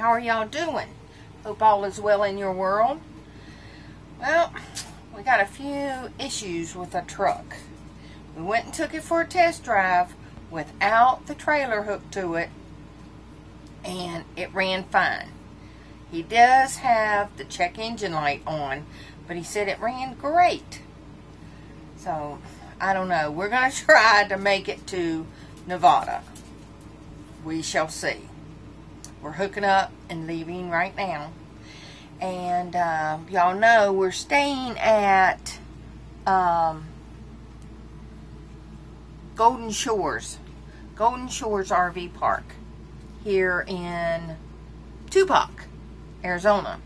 How are y'all doing? Hope all is well in your world. Well, we got a few issues with the truck. We went and took it for a test drive without the trailer hooked to it, and it ran fine. He does have the check engine light on, but he said it ran great. So, I don't know. We're going to try to make it to Nevada. We shall see. We're hooking up and leaving right now. And y'all know we're staying at Golden Shores RV Park here in Tupac, Arizona.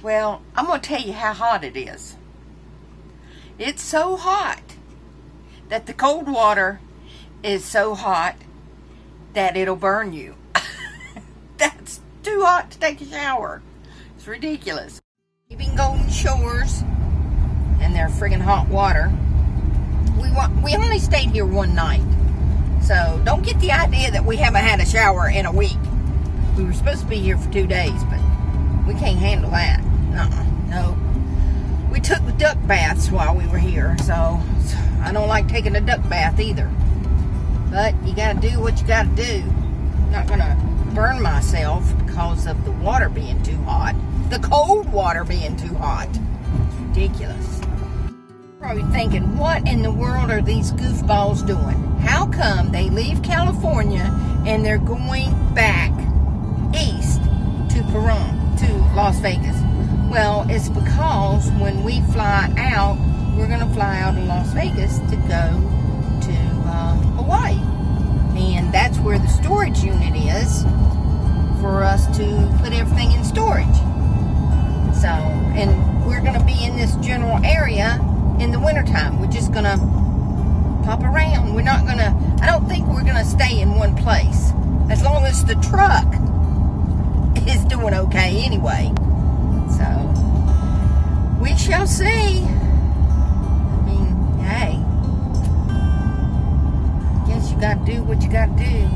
Well, I'm going to tell you how hot it is. It's so hot that the cold water is so hot that it'll burn you. That's too hot to take a shower. It's ridiculous. Leaving Golden Shores and their friggin' hot water. We only stayed here one night. So don't get the idea that we haven't had a shower in a week. We were supposed to be here for 2 days, but we can't handle that. No. We took the duck baths while we were here, so I don't like taking a duck bath either. But you gotta do what you gotta do. I'm not gonna burn myself because of the water being too hot. The cold water being too hot. It's ridiculous. Probably thinking, what in the world are these goofballs doing? How come they leave California and they're going back east to Las Vegas? Well, it's because when we fly out, we're going to fly out of Las Vegas to go to Hawaii. And that's where the storage unit is for us to put everything in storage. So, and we're going to be in this general area in the wintertime. We're just going to pop around. We're not going to, I don't think we're going to stay in one place. As long as the truck is doing okay anyway. So, we shall see. I mean, hey. Guess you gotta do what you gotta do.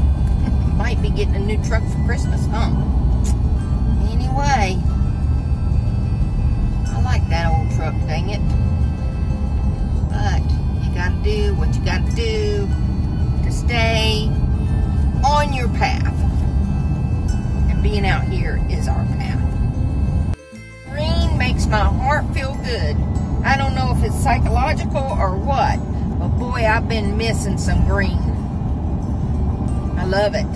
Might be getting a new truck for Christmas, huh? Anyway. I like that old truck, dang it. But, you gotta do what you gotta do to stay on your path. And being out here is our path. Green makes my heart feel good. I don't know if it's psychological or what, but boy, I've been missing some green. I love it.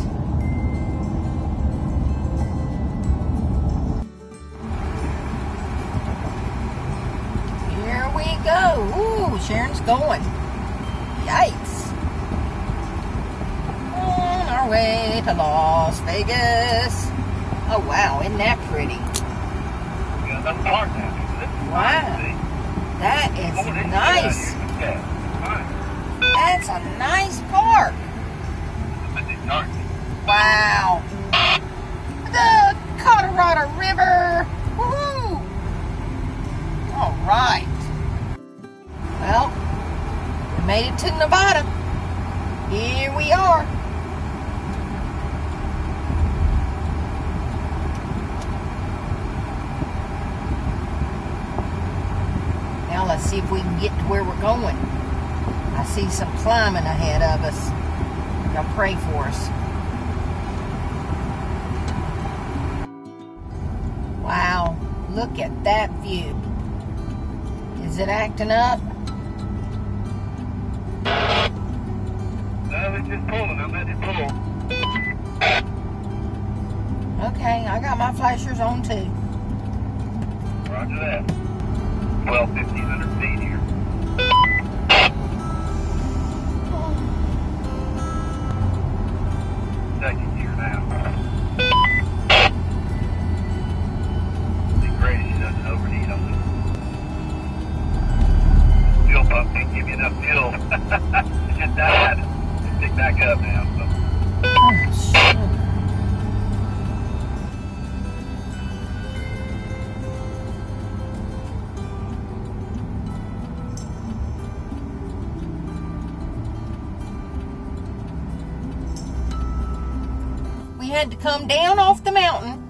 Here we go. Ooh, Sharon's going. Yikes. On our way to Las Vegas. Oh wow, isn't that pretty? Wow, that is nice. That's a nice park. Wow. The Colorado River. Woohoo! All right. Well, we made it to Nevada. Here we are. Now let's see if we can get to where we're going. I see some climbing ahead of us. Y'all pray for us. Wow, look at that view. Is it acting up? No, it's just pulling. I'm letting it pull. Okay, I got my flashers on too. Roger that. 1,500 feet here. Second gear now. The greatest doesn't overheat on it. Fuel pump didn't give you enough fuel. It just died. It's picked back up now. So. Oh, shit. we had to come down off the mountain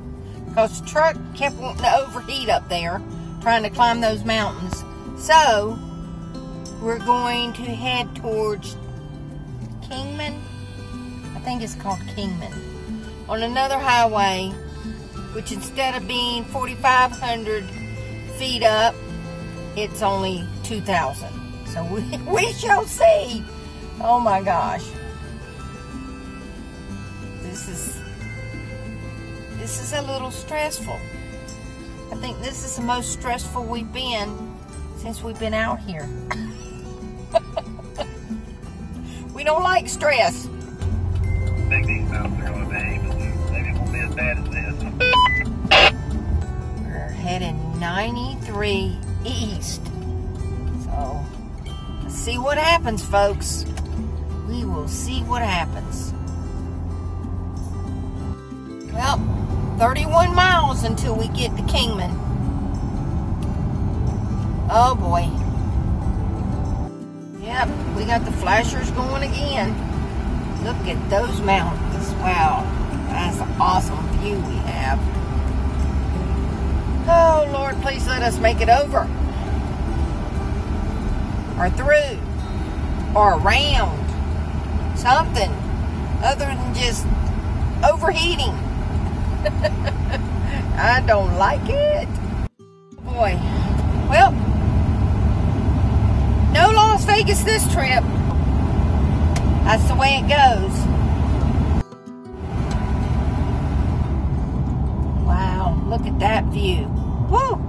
because the truck kept wanting to overheat up there trying to climb those mountains. So we're going to head towards Kingman. I think it's called Kingman. On another highway, which instead of being 4,500 feet up, it's only 2,000. So we shall see. Oh my gosh. This is a little stressful. I think this is the most stressful we've been since we've been out here. We don't like stress. I think these mountains are going to be, but maybe it won't be as bad as this. We're heading 93 east. So, let's see what happens, folks. We will see what happens. Well, 31 miles until we get to Kingman. Oh boy. Yep, we got the flashers going again. Look at those mountains. Wow, that's an awesome view we have. Oh Lord, please let us make it over. Or through. Or around. Something other than just overheating. I don't like it. Boy. Well, no Las Vegas this trip. That's the way it goes. Wow, look at that view. Woo!